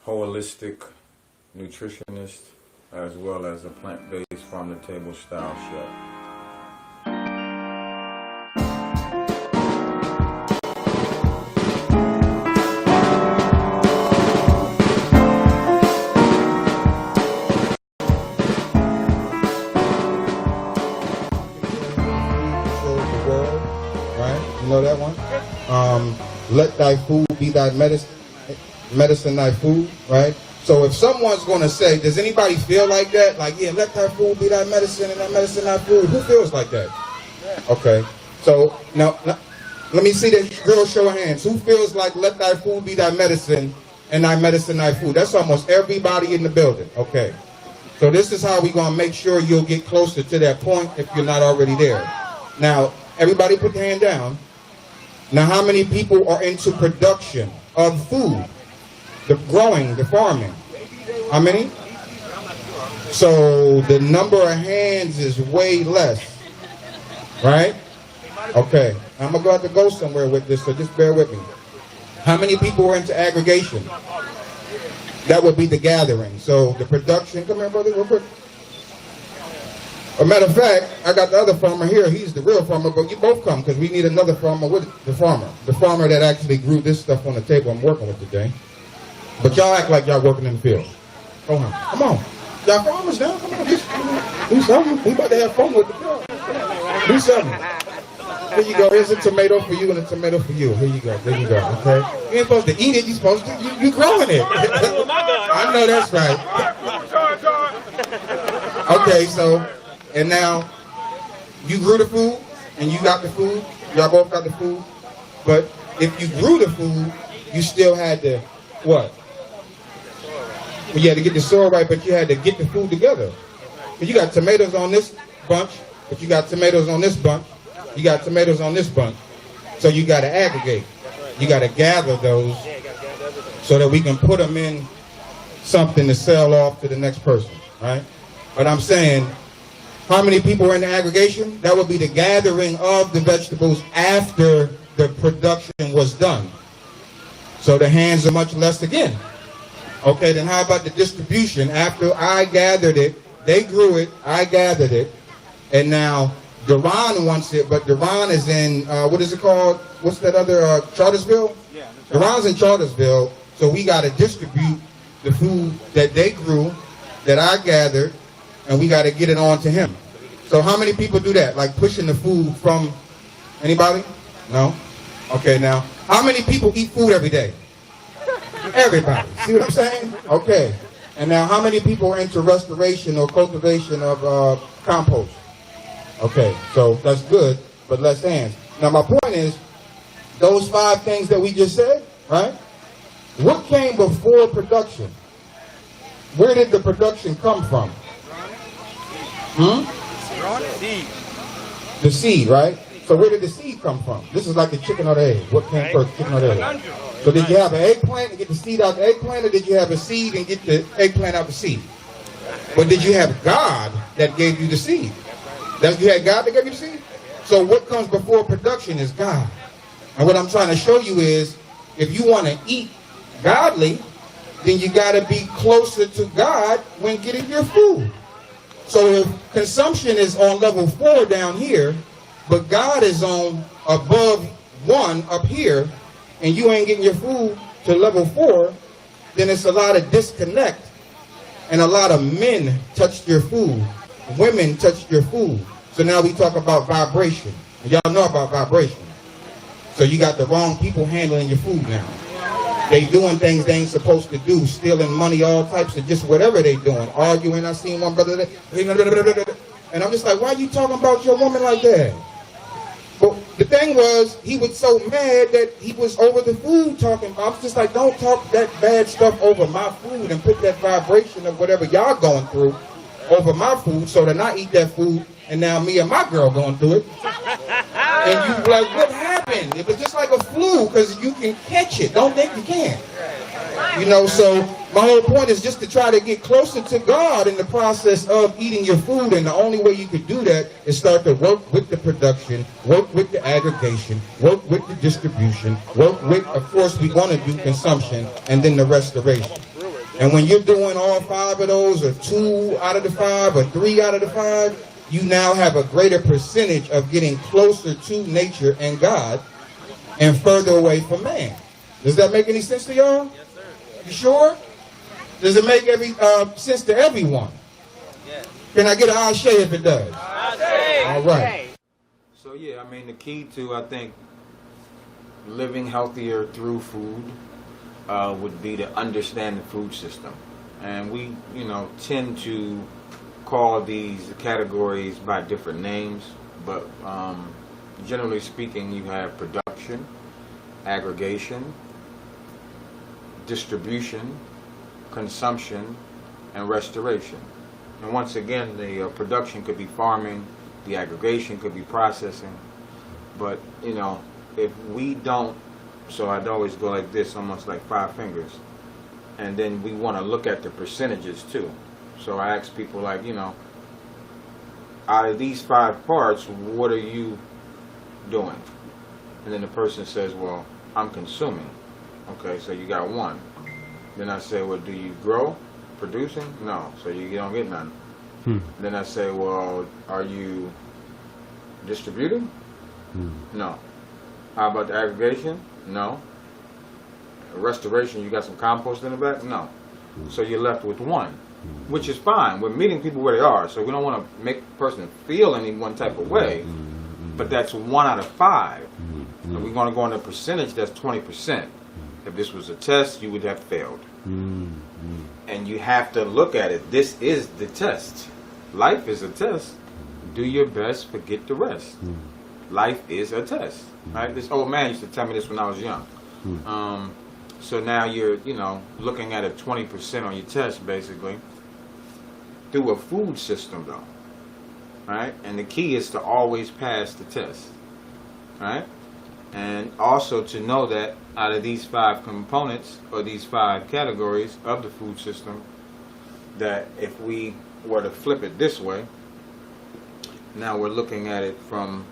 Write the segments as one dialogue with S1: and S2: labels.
S1: holistic nutritionist, as well as a plant-based farm-to-table style chef.
S2: You know that one? Let thy food be thy medicine thy food, right? So if someone's going to say, does anybody feel like that? Like, yeah, let thy food be thy medicine and thy medicine thy food. Who feels like that? Okay. So now, let me see that real show of hands. Who feels like let thy food be thy medicine and thy medicine thy food? That's almost everybody in the building. Okay. So this is how we're going to make sure you'll get closer to that point if you're not already there. Now, everybody put your hand down. Now, how many people are into production of food? The growing, the farming. How many? So the number of hands is way less. Right? Okay. I'm going to have to go somewhere with this, so just bear with me. How many people are into aggregation? That would be the gathering. So the production, come here, brother, real quick. As a matter of fact, I got the other farmer here. He's the real farmer, but you both come because we need another farmer with the farmer. The farmer that actually grew this stuff on the table I'm working with today. But y'all act like y'all working in the field. Go on. Come on. Y'all farmers now? Come on. Do something. We about to have fun with the field. Do something. Here you go. Here's a tomato for you and a tomato for you. Here you go. There you go. Okay? You ain't supposed to eat it. You're supposed to. You growing it. I know that's right. Okay, so... And now, you grew the food, and you got the food. Y'all both got the food. But if you grew the food, you still had to, what? Well, you had to get the soil right, but you had to get the food together. But you got tomatoes on this bunch, but you got tomatoes on this bunch. You got tomatoes on this bunch. So you got to aggregate. You got to gather those so that we can put them in something to sell off to the next person, right? But I'm saying... How many people are in the aggregation? That would be the gathering of the vegetables after the production was done. So the hands are much less again. Okay, then how about the distribution? After I gathered it, they grew it, I gathered it, and now Duran wants it, but Duran is in, what is it called? What's that other, Chartersville? Yeah. Duran's in Chartersville, so we got to distribute the food that they grew, that I gathered, and we got to get it on to him. So how many people do that? Like pushing the food from anybody? No? Okay, now, how many people eat food every day? Everybody. See what I'm saying? Okay. And now, how many people are into restoration or cultivation of compost? Okay, so that's good, but less hands. Now, my point is, those 5 things that we just said, right? What came before production? Where did the production come from?
S3: Seed.
S2: The seed, right? So where did the seed come from? This is like the chicken or the egg. What came first, chicken or the egg? So did you have an eggplant and get the seed out the eggplant, or did you have a seed and get the eggplant out the seed? But did you have God that gave you the seed? That you had God that gave you the seed? So what comes before production is God. And what I'm trying to show you is, if you want to eat godly, then you got to be closer to God when getting your food. So if consumption is on level 4 down here, but God is on above 1 up here, and you ain't getting your food to level 4, then it's a lot of disconnect. And a lot of men touched your food. Women touched your food. So now we talk about vibration. And y'all know about vibration. So you got the wrong people handling your food now. They doing things they ain't supposed to do, stealing money, all types of just whatever they doing, arguing. I seen one brother, and I'm just like, why are you talking about your woman like that? But the thing was, he was so mad that he was over the food talking. I was just like, don't talk that bad stuff over my food and put that vibration of whatever y'all going through over my food so that I eat that food, and now me and my girl going through it. And you like, what happened? It was just like a flu, because you can catch it. Don't think you can. You know, so my whole point is just to try to get closer to God in the process of eating your food. And the only way you could do that is start to work with the production, work with the aggregation, work with the distribution, work with, of course, we want to do consumption, and then the restoration. And when you're doing all 5 of those, or 2 out of the 5, or 3 out of the 5, you now have a greater percentage of getting closer to nature and God and further away from man. Does that make any sense to y'all?
S3: Yes, sir.
S2: You sure? Does it make sense to everyone?
S3: Yes.
S2: Can I get an ashe if it does? All right.
S1: So yeah, I mean the key to, I think, living healthier through food would be to understand the food system. And we, tend to call these categories by different names, but generally speaking, you have production, aggregation, distribution, consumption, and restoration. And once again, the production could be farming, the aggregation could be processing, but if we don't, so I'd always go like this, almost like 5 fingers, and then we want to look at the percentages too. So I ask people, like, out of these 5 parts, what are you doing? And then the person says, well, I'm consuming. Okay, so you got 1. Then I say, well, do you grow? Producing? No, so you don't get none. Then I say, well, are you distributing? No. How about the aggregation? No. Restoration, you got some compost in the back? No. So you're left with 1, which is fine. We're meeting people where they are, so we don't want to make the person feel any one type of way, but that's 1 out of 5. And we're going to go on the percentage, that's 20%. If this was a test, you would have failed. And you have to look at it. This is the test. Life is a test. Do your best, forget the rest. Life is a test. Right? This old man used to tell me this when I was young. So now you're, looking at a 20% on your test, basically, through a food system, though. Right? And the key is to always pass the test. Right? And also to know that out of these 5 components, or these 5 categories of the food system, that if we were to flip it this way, now we're looking at it from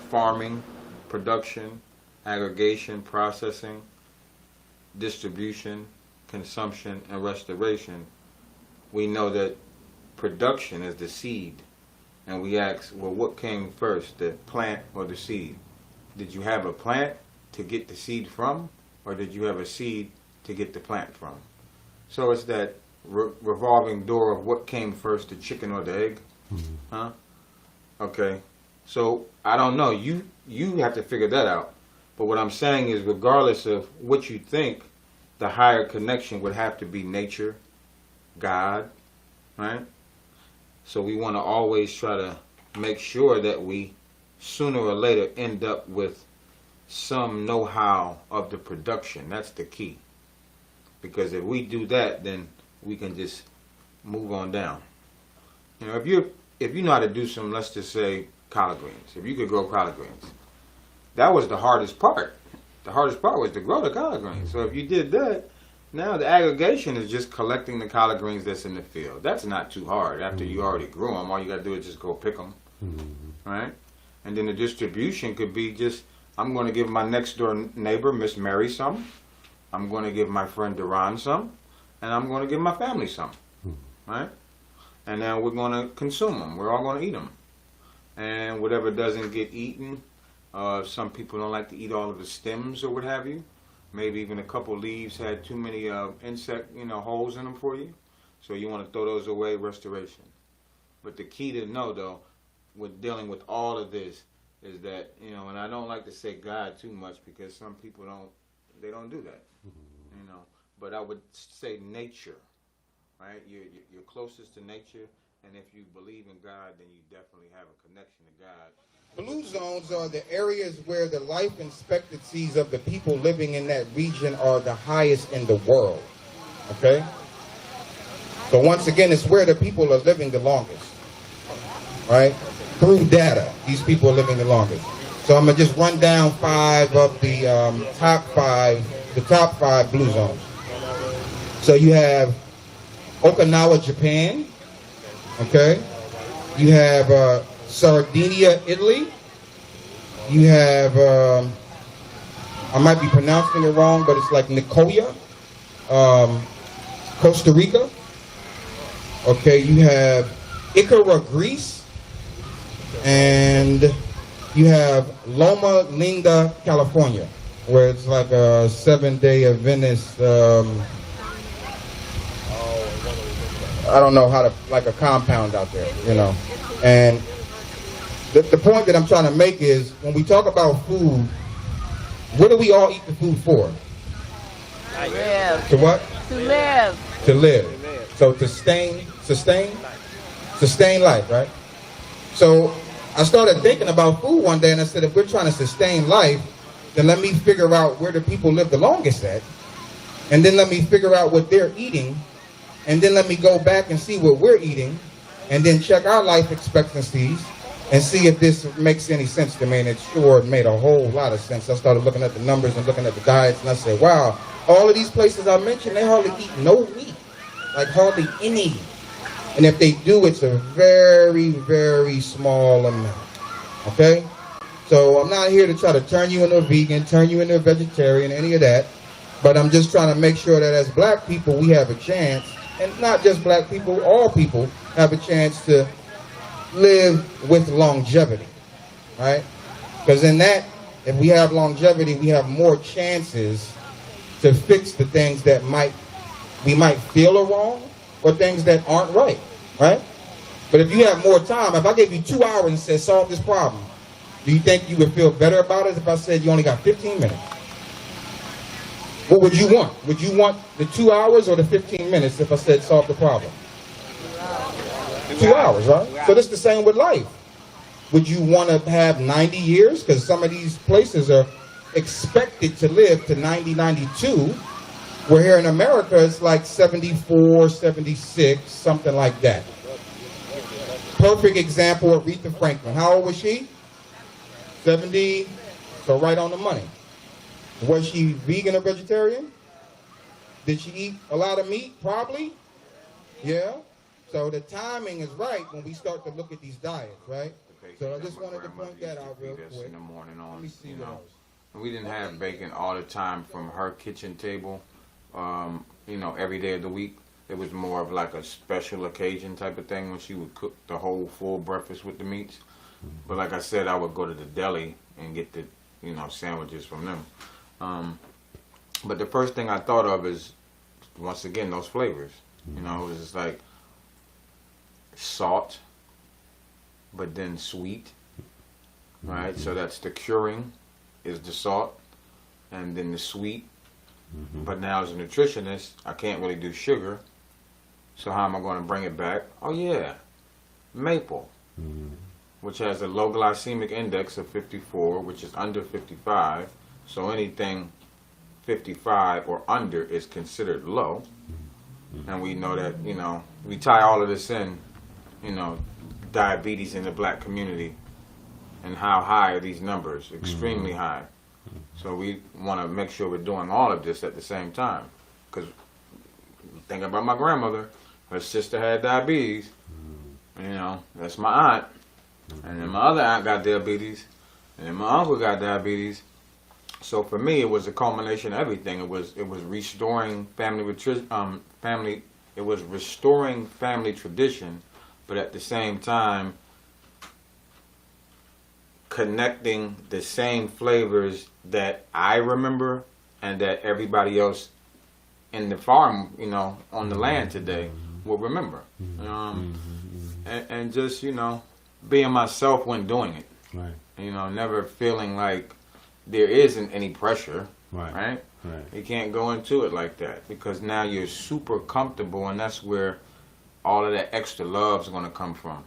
S1: farming, production, aggregation, processing, distribution, consumption, and restoration. We know that production is the seed. And we ask, well, what came first, the plant or the seed? Did you have a plant to get the seed from, or did you have a seed to get the plant from? So it's that revolving door of what came first, the chicken or the egg? Huh? Okay. So I don't know. You have to figure that out. But what I'm saying is, regardless of what you think, the higher connection would have to be nature, God, right? So we want to always try to make sure that we sooner or later end up with some know-how of the production. That's the key. Because if we do that, then we can just move on down. If you know how to do some, let's just say, collard greens. If you could grow collard greens, that was the hardest part. The hardest part was to grow the collard greens. So if you did that, now the aggregation is just collecting the collard greens that's in the field. That's not too hard. After you already grew them, all you got to do is just go pick them, right? And then the distribution could be just, I'm going to give my next door neighbor, Miss Mary, some. I'm going to give my friend Duran some, and I'm going to give my family some, right? And then we're going to consume them. We're all going to eat them. And whatever doesn't get eaten, some people don't like to eat all of the stems or what have you. Maybe even a couple leaves had too many insect, holes in them for you. So you want to throw those away, restoration. But the key to know, though, with dealing with all of this is that, and I don't like to say God too much because some people don't do that, But I would say nature, right? You're closest to nature, and if you believe in God, then you definitely have a connection to God.
S2: Blue zones are the areas where the life expectancies of the people living in that region are the highest in the world. Okay? So once again, it's where the people are living the longest. Right? Through data, these people are living the longest. So I'm going to just run down 5 of the top 5 blue zones. So you have Okinawa, Japan. Okay? You have Sardinia, Italy. You have, I might be pronouncing it wrong, but it's like Nicoya. Costa Rica. Okay, you have Icara, Greece, and you have Loma Linda, California, where it's like a 7-day Adventist. I don't know how to, like a compound out there, you know. And the point that I'm trying to make is when we talk about food, what do we all eat the food for?
S3: To live.
S2: To what?
S3: To live.
S2: To live. So to sustain life, right? So I started thinking about food one day and I said, if we're trying to sustain life, then let me figure out where the people live the longest at. And then let me figure out what they're eating. And then let me go back and see what we're eating. And then check our life expectancies and see if this makes any sense to me. And it sure made a whole lot of sense. I started looking at the numbers and looking at the diets, and I said, wow, all of these places I mentioned, they hardly eat no meat, like hardly any. And if they do, it's a very, very small amount, okay? So I'm not here to try to turn you into a vegan, turn you into a vegetarian, any of that. But I'm just trying to make sure that as black people, we have a chance, and not just black people, all people have a chance to live with longevity, right? Because in that, if we have longevity, we have more chances to fix the things that we might feel are wrong or things that aren't right, right? But if you have more time, if I gave you 2 hours and said, solve this problem, do you think you would feel better about it if I said you only got 15 minutes? What would you want? Would you want the 2 hours or the 15 minutes if I said solve the problem? 2 hours, right? So this is the same with life. Would you want to have 90 years? Because some of these places are expected to live to 90, 92. Where here in America, it's like 74, 76, something like that. Perfect example of Aretha Franklin. How old was she? 70, so right on the money. Was she vegan or vegetarian? Did she eat a lot of meat? Probably. Yeah. So the timing is right when we start to look at these diets, right? So I just wanted to point that out real quick.
S1: In the morning on,
S2: Let me see
S1: you
S2: what
S1: know,
S2: else.
S1: we didn't have bacon all the time from her kitchen table, you know, every day of the week. It was more of like a special occasion type of thing when she would cook the whole full breakfast with the meats. But like I said, I would go to the deli and get the, you know, sandwiches from them. But the first thing I thought of is, once again, those flavors. You know, it was just like salt, but then sweet, right? So that's the curing, is the salt, and then the sweet. But now as a nutritionist, I can't really do sugar. So how am I going to bring it back? Oh yeah, maple, which has a low glycemic index of 54, which is under 55. So anything 55 or under is considered low. And we know that, you know, we tie all of this in, you know, diabetes in the black community and how high are these numbers, extremely high. So we want to make sure we're doing all of this at the same time. Because think about my grandmother, her sister had diabetes, you know, that's my aunt. And then my other aunt got diabetes, and then my uncle got diabetes. So for me, it was a culmination of everything. It was restoring restoring family tradition, but at the same time connecting the same flavors that I remember and that everybody else in the farm, you know, on the land today will remember. And just, you know, being myself when doing it.
S4: Right.
S1: You know, never feeling like there isn't any pressure, right? You can't go into it like that because now you're super comfortable, and that's where all of that extra love is going to come from.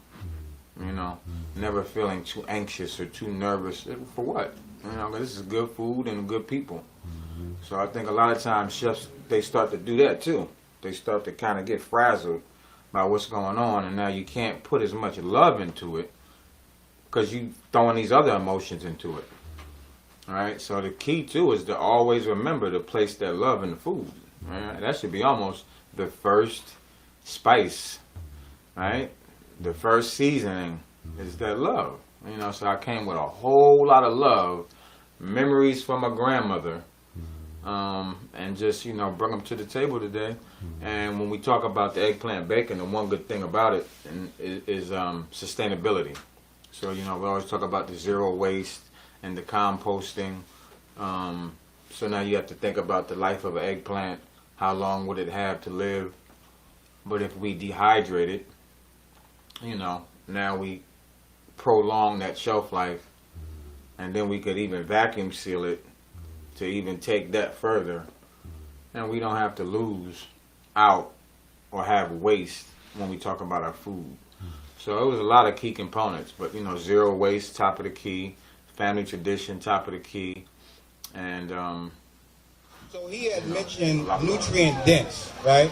S1: You know, never feeling too anxious or too nervous. For what? You know, 'cause this is good food and good people. So I think a lot of times chefs, they start to do that too. They start to kind of get frazzled by what's going on, and now you can't put as much love into it because you throwing these other emotions into it. All right, so the key too is to always remember to place that love in the food. Right? That should be almost the first spice, right? The first seasoning is that love. You know, so I came with a whole lot of love, memories from my grandmother, and just, bring them to the table today. And when we talk about the eggplant bacon, the one good thing about it is sustainability. So, we always talk about the zero waste and the composting. So now you have to think about the life of an eggplant. How long would it have to live? But if we dehydrate it, now we prolong that shelf life, and then we could even vacuum seal it to even take that further, and we don't have to lose out or have waste when we talk about our food. So it was a lot of key components, but zero waste, top of the key, family tradition, top of the key, and
S2: So he had mentioned nutrient dense, right?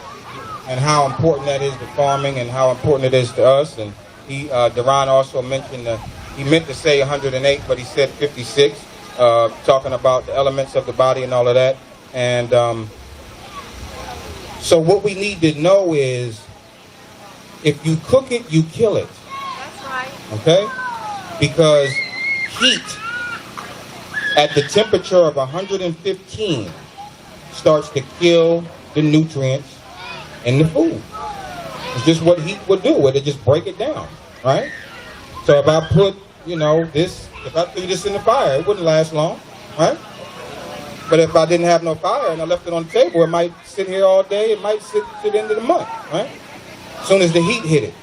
S2: And how important that is to farming and how important it is to us. And he, Duran also mentioned he meant to say 108, but he said 56, talking about the elements of the body and all of that. And so what we need to know is, if you cook it, you kill it.
S3: That's right.
S2: Okay? Because heat at the temperature of 115 starts to kill the nutrients in the food. It's just what heat would do. It'll just break it down, right? So if I put, if I threw this in the fire, it wouldn't last long, right? But if I didn't have no fire and I left it on the table, it might sit here all day. It might sit to the end of the month, right? As soon as the heat hit it.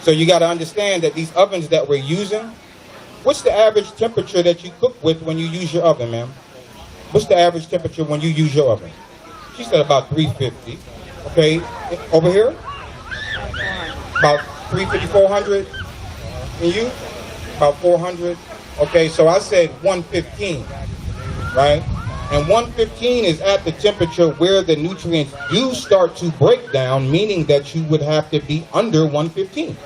S2: So you got to understand that these ovens that we're using, what's the average temperature that you cook with when you use your oven, ma'am? What's the average temperature when you use your oven? She said about 350. Okay, over here? About 350, 400. And you? About 400. Okay, so I said 115, right? And 115 is at the temperature where the nutrients do start to break down, meaning that you would have to be under 115.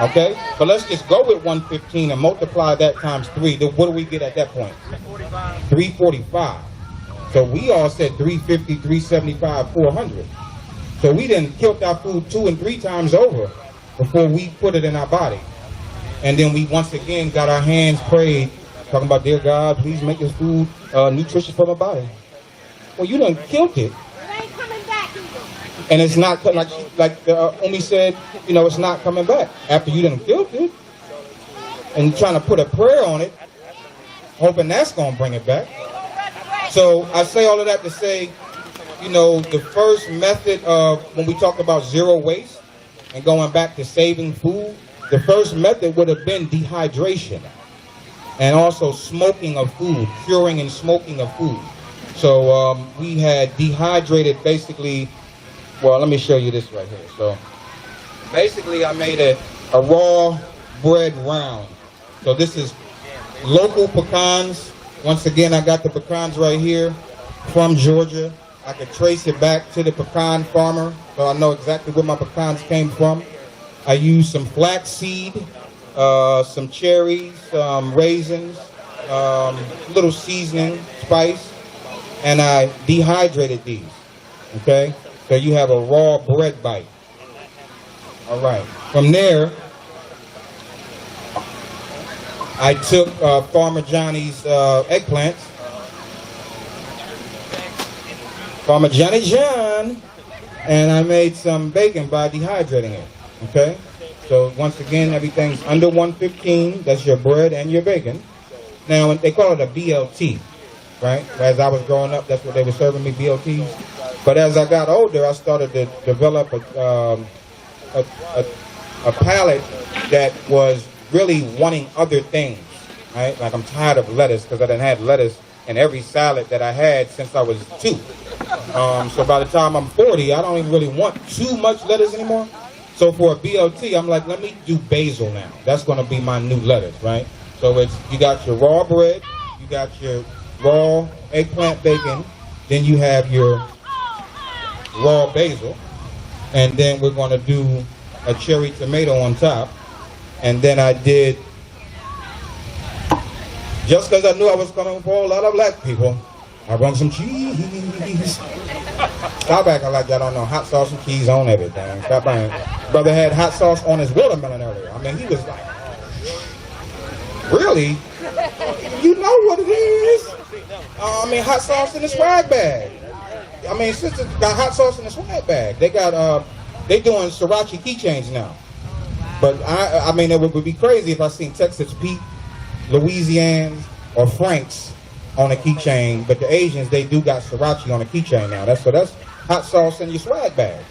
S2: Okay? So let's just go with 115 and multiply that times 3. Then what do we get at that point? 345. So we all said 350, 375, 400. So we done killed our food 2 and 3 times over before we put it in our body. And then we once again got our hands prayed, talking about, dear God, please make this food nutritious for my body. Well, you done killed it.
S3: It ain't coming back either.
S2: And it's not, like Umi said, it's not coming back after you done killed it. And trying to put a prayer on it, hoping that's going to bring it back. So I say all of that to say, the first method of, when we talk about zero waste and going back to saving food, the first method would have been dehydration and also smoking of food, curing and smoking of food. So we had dehydrated basically, well, let me show you this right here. So basically I made a raw bread round. So this is local pecans. Once again, I got the pecans right here from Georgia. I could trace it back to the pecan farmer, so I know exactly where my pecans came from. I used some flax seed, some cherries, raisins, little seasoning, spice, and I dehydrated these, okay? So you have a raw bread bite. All right. From there, I took Farmer Johnny's eggplants. Farmer Johnny John, and I made some bacon by dehydrating it, okay? So once again, everything's under 115, that's your bread and your bacon. Now, they call it a BLT, right? As I was growing up, that's what they were serving me, BLTs. But as I got older, I started to develop a palate that was really wanting other things, right? Like I'm tired of lettuce because I done had lettuce in every salad that I had since I was 2. So by the time I'm 40, I don't even really want too much lettuce anymore. So for a BLT, I'm like, let me do basil now. That's going to be my new lettuce, right? So you got your raw bread, you got your raw eggplant bacon, then you have your raw basil, and then we're going to do a cherry tomato on top. And then I did, just because I knew I was coming for a lot of black people, I run some cheese. Stop acting like y'all don't know hot sauce and cheese on everything. Stop buying. Brother had hot sauce on his watermelon earlier. I mean, he was like, really? You know what it is. I mean, hot sauce in the swag bag. I mean, sisters got hot sauce in the swag bag. They got, they doing sriracha keychains now. But I mean, it would be crazy if I seen Texas Pete, Louisians, or Franks on a keychain. But the Asians, they do got sriracha on a keychain now. That's hot sauce in your swag bag.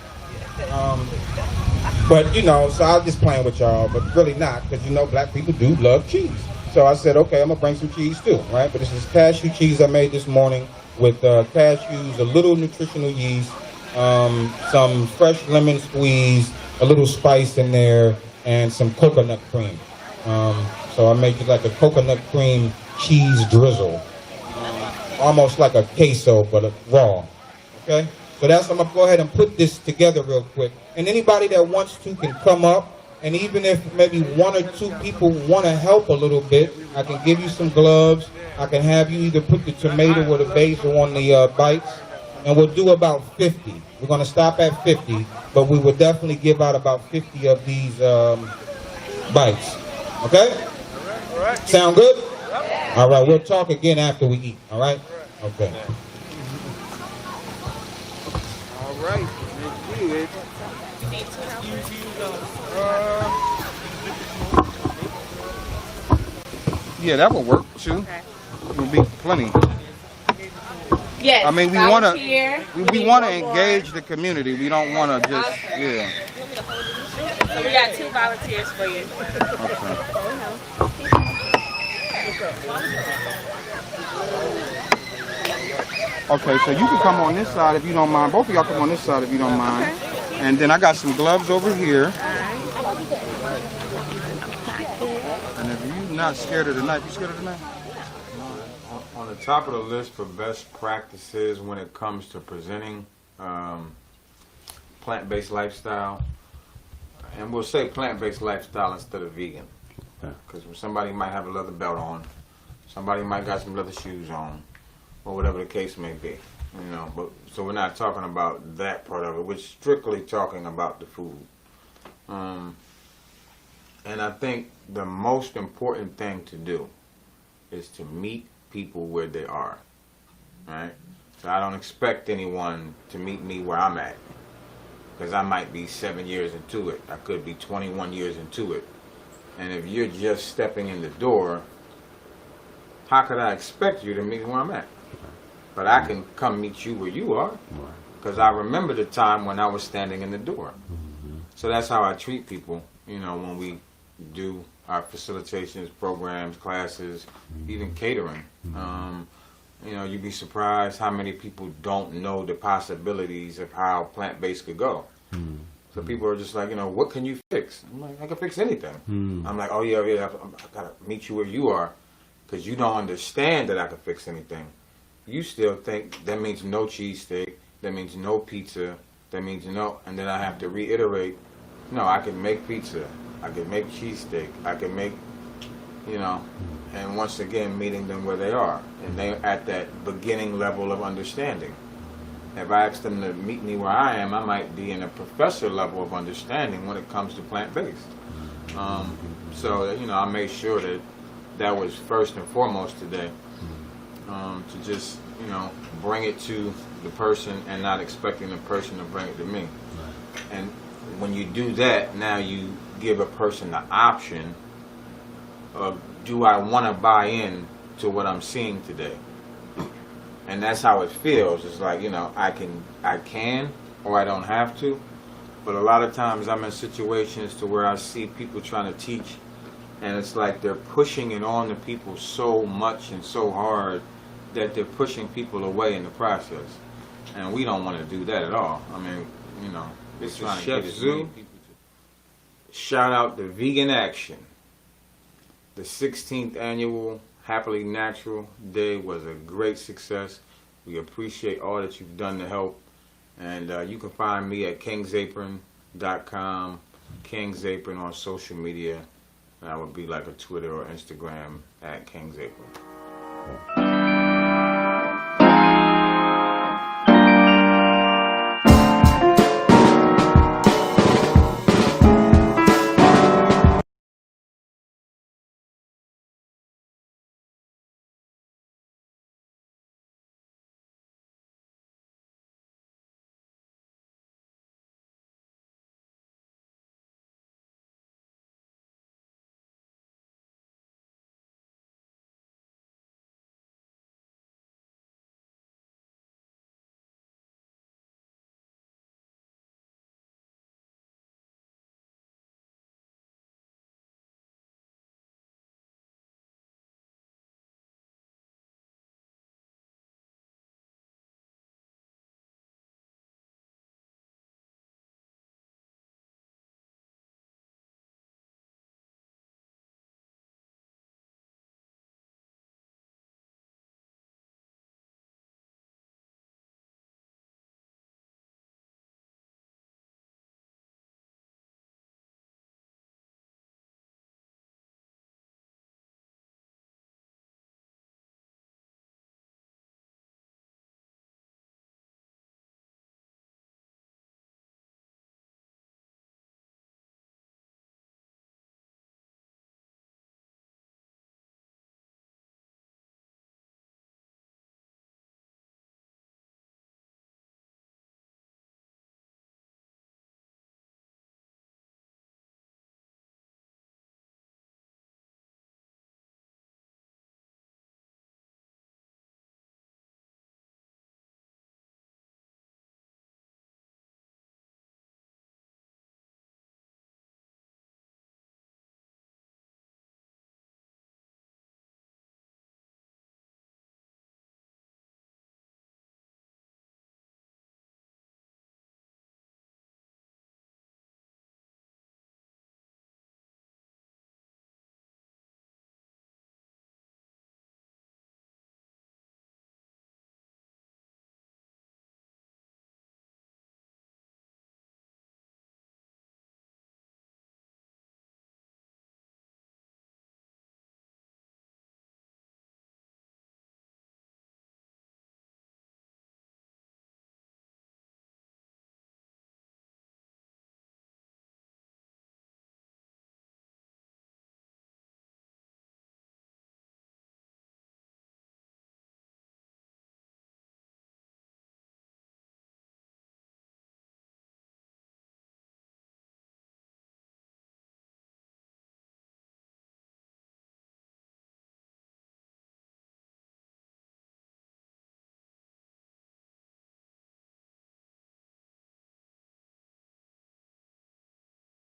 S2: But, you know, so I was just playing with y'all, but really not, because, you know, black people do love cheese. So I said, okay, I'm going to bring some cheese too, right? But this is cashew cheese I made this morning with cashews, a little nutritional yeast, some fresh lemon squeeze, a little spice in there, and some coconut cream. So I made it like a coconut cream cheese drizzle. Almost like a queso, but raw, okay? So I'm going to go ahead and put this together real quick. And anybody that wants to can come up. And even if maybe one or two people want to help a little bit, I can give you some gloves. I can have you either put the tomato or the basil on the bites. And we'll do about 50. We're going to stop at 50. But we will definitely give out about 50 of these bites. Okay? Sound good? All right. We'll talk again after we eat. All right? Okay.
S1: All right. Good. Yeah, that will work too.
S3: Okay.
S1: It'll be plenty.
S3: Yes.
S1: I mean, we want to
S3: need
S1: engage the community. We don't want to just, yeah.
S3: So we got 2 volunteers for you.
S1: Okay, so you can come on this side if you don't mind. Both of y'all come on this side if you don't mind.
S3: Okay.
S1: And then I got some gloves over here. And if you're not scared of the knife, you scared of the knife? On the top of the list for best practices when it comes to presenting plant-based lifestyle, and we'll say plant-based lifestyle instead of vegan, because somebody might have a leather belt on, somebody might got some leather shoes on, or whatever the case may be, you know. But so we're not talking about that part of it. We're strictly talking about the food. And I think the most important thing to do is to meet people where they are, right? So I don't expect anyone to meet me where I'm at, because I might be 7 years into it. I could be 21 years into it. And if you're just stepping in the door, how could I expect you to meet where I'm at? But I can come meet you where you are, because I remember the time when I was standing in the door. So that's how I treat people, you know, when we do our facilitations, programs, classes, even catering. You know, you'd be surprised how many people don't know the possibilities of how plant-based could go. So people are just like, you know, what can you fix? I'm like, I can fix anything. I'm like, oh yeah, I gotta meet you where you are, because you don't understand that I can fix anything. You still think that means no cheesesteak, that means no pizza, that means no, and then I have to reiterate, no, I can make pizza, I can make cheesesteak, I can make, you know, and once again, meeting them where they are. And they're at that beginning level of understanding. If I ask them to meet me where I am, I might be in a professor level of understanding when it comes to plant-based. So, you know, I made sure that that was first and foremost today. To just, you know, bring it to the person and not expecting the person to bring it to me. And when you do that, now you give a person the option of, do I want to buy in to what I'm seeing today? And that's how it feels. It's like, you know, I can or I don't have to. But a lot of times I'm in situations to where I see people trying to teach, and it's like they're pushing it on the people so much and so hard that they're pushing people away in the process. And we don't want to do that at all. I mean, you know, it's trying to get as many people to. Shout out to Vegan Action. The 16th annual Happily Natural Day was a great success. We appreciate all that you've done to help. And you can find me at kingsapron.com, King's Apron on social media. That would be like a Twitter or Instagram at King's Apron.